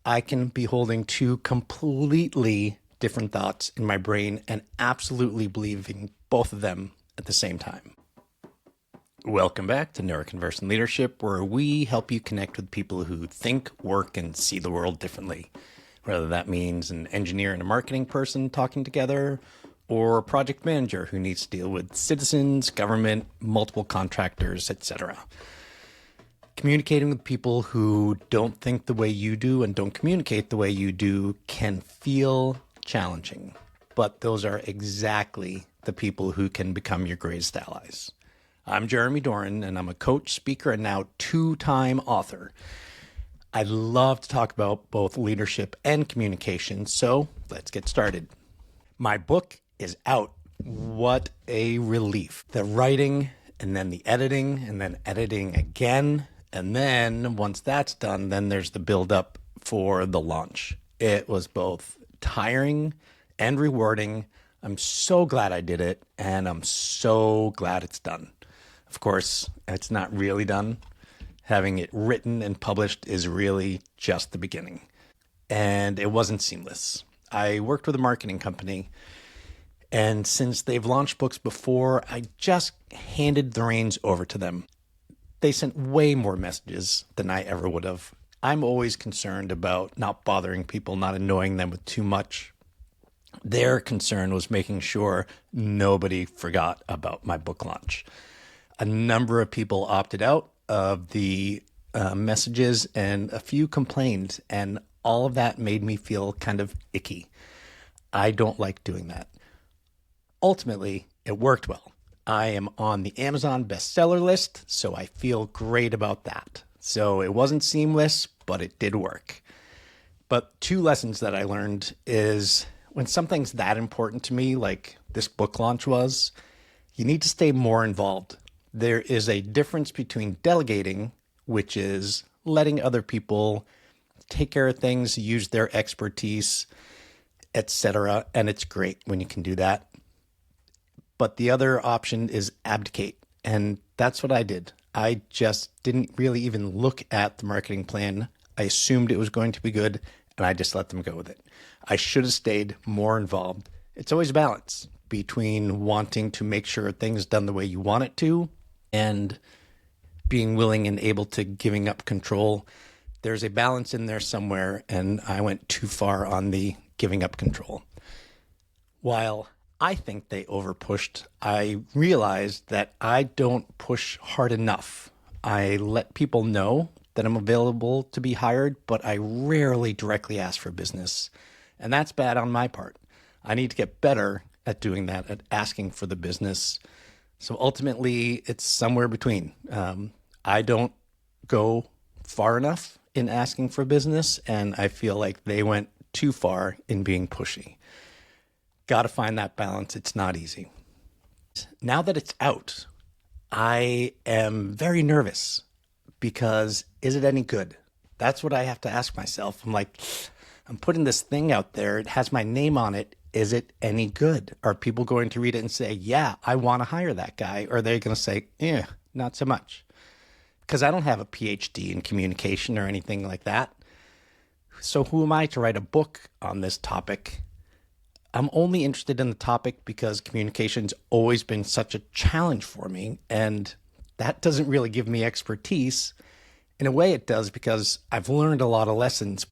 I can be holding two completely different thoughts in my brain and absolutely believing both of them at the same time. Welcome back to Neuroconversing Leadership, where we help you connect with people who think, work, and see the world differently. Whether that means an engineer and a marketing person talking together, or a project manager who needs to deal with citizens, government, multiple contractors, etc. Communicating with people who don't think the way you do and don't communicate the way you do can feel challenging, but those are exactly the people who can become your greatest allies. I'm Jeremy Doran, and I'm a coach, speaker, and now two-time author. I love to talk about both leadership and communication, so let's get started. My book is out. What a relief. The writing, and then the editing, and then editing again. And then once that's done, then there's the build-up for the launch. It was both tiring and rewarding. I'm so glad I did it, and I'm so glad it's done. Of course, it's not really done. Having it written and published is really just the beginning. And it wasn't seamless. I worked with a marketing company, and since they've launched books before, I just handed the reins over to them. They sent way more messages than I ever would have. I'm always concerned about not bothering people, not annoying them with too much. Their concern was making sure nobody forgot about my book launch. A number of people opted out of the messages and a few complained, and all of that made me feel kind of icky. I don't like doing that. Ultimately, it worked well. I am on the Amazon bestseller list, so I feel great about that. So it wasn't seamless, but it did work. But two lessons that I learned is when something's that important to me, like this book launch was, you need to stay more involved. There is a difference between delegating, which is letting other people take care of things, use their expertise, etc. And it's great when you can do that. But the other option is abdicate. And that's what I did. I just didn't really even look at the marketing plan. I assumed it was going to be good, and I just let them go with it. I should have stayed more involved. It's always a balance between wanting to make sure things done the way you want it to and being willing and able to giving up control. There's a balance in there somewhere, and I went too far on the giving up control. While I think they overpushed, I realized that I don't push hard enough. I let people know that I'm available to be hired, but I rarely directly ask for business. And that's bad on my part. I need to get better at doing that, at asking for the business. So ultimately, it's somewhere between. I don't go far enough in asking for business, and I feel like they went too far in being pushy. Got to find that balance. It's not easy. Now that it's out, I am very nervous because is it any good? That's what I have to ask myself. I'm like, I'm putting this thing out there. It has my name on it. Is it any good? Are people going to read it and say, yeah, I want to hire that guy? Or are they going to say, not so much? Because I don't have a PhD in communication or anything like that. So who am I to write a book on this topic? I'm only interested in the topic because communication's always been such a challenge for me, and that doesn't really give me expertise. In a way it does because I've learned a lot of lessons,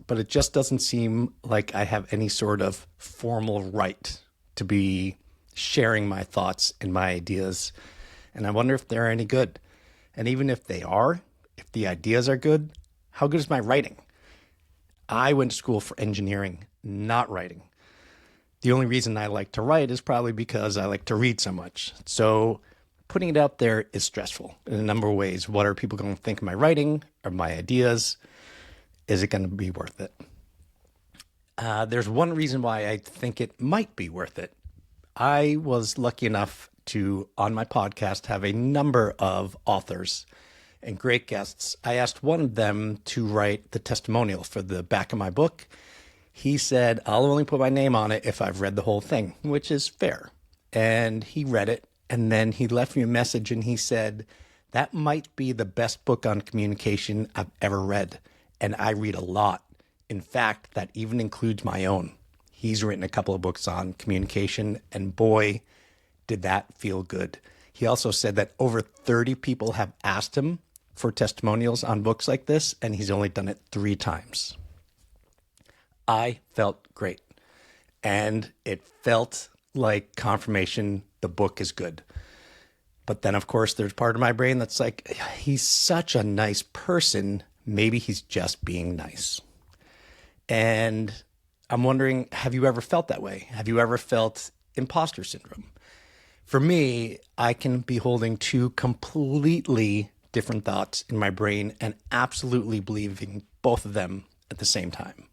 but it just doesn't seem like I have any sort of formal right to be sharing my thoughts and my ideas. And I wonder if they're any good. And even if they are, if the ideas are good, how good is my writing? I went to school for engineering, not writing. The only reason I like to write is probably because I like to read so much. So putting it out there is stressful in a number of ways. What are people going to think of my writing or my ideas? Is it going to be worth it? There's one reason why I think it might be worth it. I was lucky enough to, on my podcast, have a number of authors and great guests. I asked one of them to write the testimonial for the back of my book. He said, I'll only put my name on it if I've read the whole thing, which is fair. And he read it, and then he left me a message, and he said, that might be the best book on communication I've ever read. and I read a lot. In fact, that even includes my own. He's written a couple of books on communication, and boy, did that feel good. He also said that over 30 people have asked him for testimonials on books like this, and he's only done it 3 times. I felt great, and it felt like confirmation the book is good. But then, of course, there's part of my brain that's like, he's such a nice person. Maybe he's just being nice. And I'm wondering, have you ever felt that way? Have you ever felt imposter syndrome? For me, I can be holding 2 completely different thoughts in my brain and absolutely believing both of them at the same time.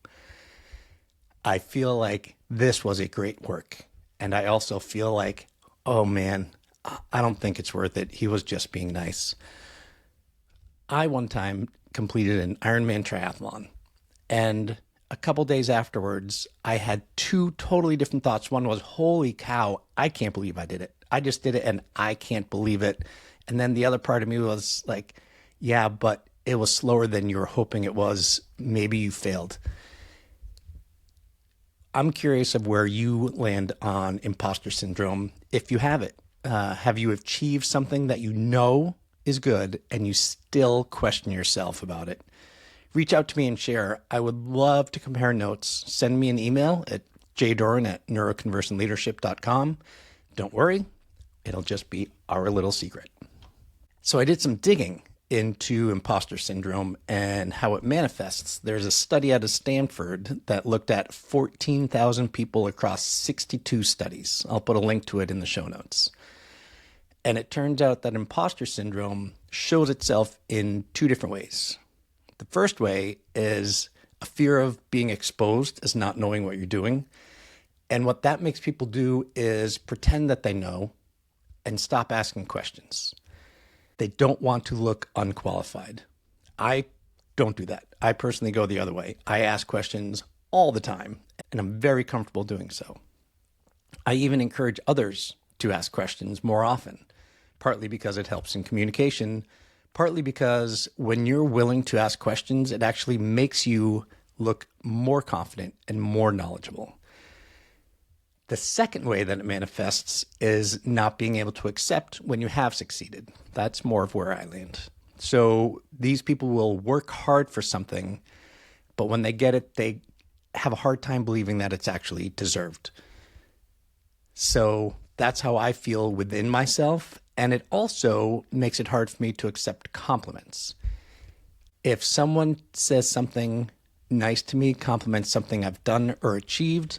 I feel like this was a great work. And I also feel like, oh man, I don't think it's worth it. He was just being nice. I one time completed an Ironman triathlon, and a couple days afterwards, I had 2 totally different thoughts. One was, holy cow, I can't believe I did it. I just did it and I can't believe it. And then the other part of me was like, yeah, but it was slower than you were hoping it was. Maybe you failed. I'm curious of where you land on imposter syndrome, if you have it. Have you achieved something that you know is good and you still question yourself about it? Reach out to me and share. I would love to compare notes. Send me an email at jdoran@neuroconversintleadership.com. Don't worry, it'll just be our little secret. So I did some digging into imposter syndrome and how it manifests. There's a study out of Stanford that looked at 14,000 people across 62 studies. I'll put a link to it in the show notes. And it turns out that imposter syndrome shows itself in 2 different ways. The first way is a fear of being exposed as not knowing what you're doing. And what that makes people do is pretend that they know and stop asking questions. They don't want to look unqualified. I don't do that. I personally go the other way. I ask questions all the time, and I'm very comfortable doing so. I even encourage others to ask questions more often, partly because it helps in communication, partly because when you're willing to ask questions, it actually makes you look more confident and more knowledgeable. The second way that it manifests is not being able to accept when you have succeeded. That's more of where I land. So these people will work hard for something, but when they get it, they have a hard time believing that it's actually deserved. So that's how I feel within myself. And it also makes it hard for me to accept compliments. If someone says something nice to me, compliments something I've done or achieved,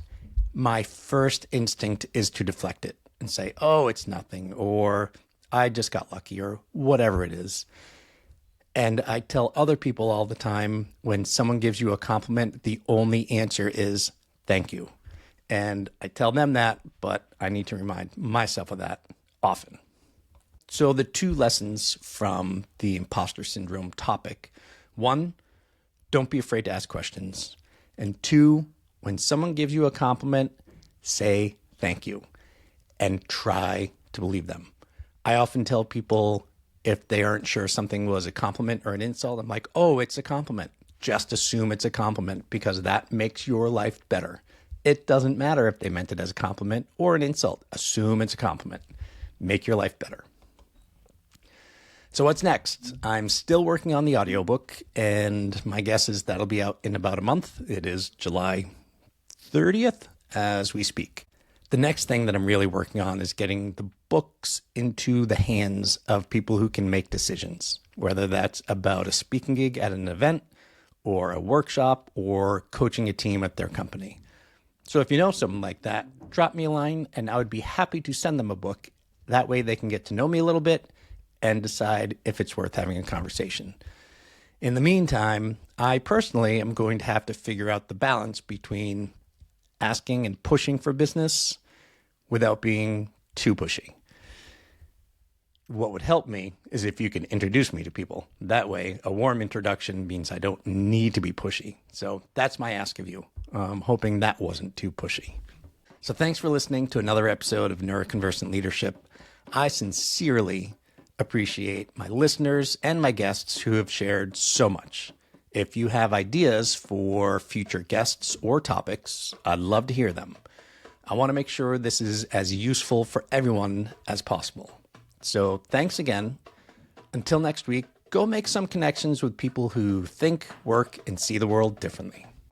my first instinct is to deflect it and say, oh, it's nothing, or I just got lucky, or whatever it is. And I tell other people all the time, when someone gives you a compliment, the only answer is thank you. And I tell them that, but I need to remind myself of that often. So the 2 lessons from the imposter syndrome topic: 1, don't be afraid to ask questions. And 2, when someone gives you a compliment, say thank you and try to believe them. I often tell people, if they aren't sure something was a compliment or an insult, I'm like, oh, it's a compliment. Just assume it's a compliment, because that makes your life better. It doesn't matter if they meant it as a compliment or an insult. Assume it's a compliment. Make your life better. So what's next? I'm still working on the audiobook, and my guess is that'll be out in about a month. It is July 30th as we speak. The next thing that I'm really working on is getting the books into the hands of people who can make decisions, whether that's about a speaking gig at an event or a workshop or coaching a team at their company. So if you know someone like that, drop me a line and I would be happy to send them a book. That way they can get to know me a little bit and decide if it's worth having a conversation. In the meantime, I personally am going to have to figure out the balance between asking and pushing for business without being too pushy. What would help me is if you can introduce me to people. That way, a warm introduction means I don't need to be pushy. So that's my ask of you. I'm hoping that wasn't too pushy. So thanks for listening to another episode of Neuroconversant Leadership. I sincerely appreciate my listeners and my guests who have shared so much. If you have ideas for future guests or topics, I'd love to hear them. I want to make sure this is as useful for everyone as possible. So thanks again. Until next week, go make some connections with people who think, work, and see the world differently.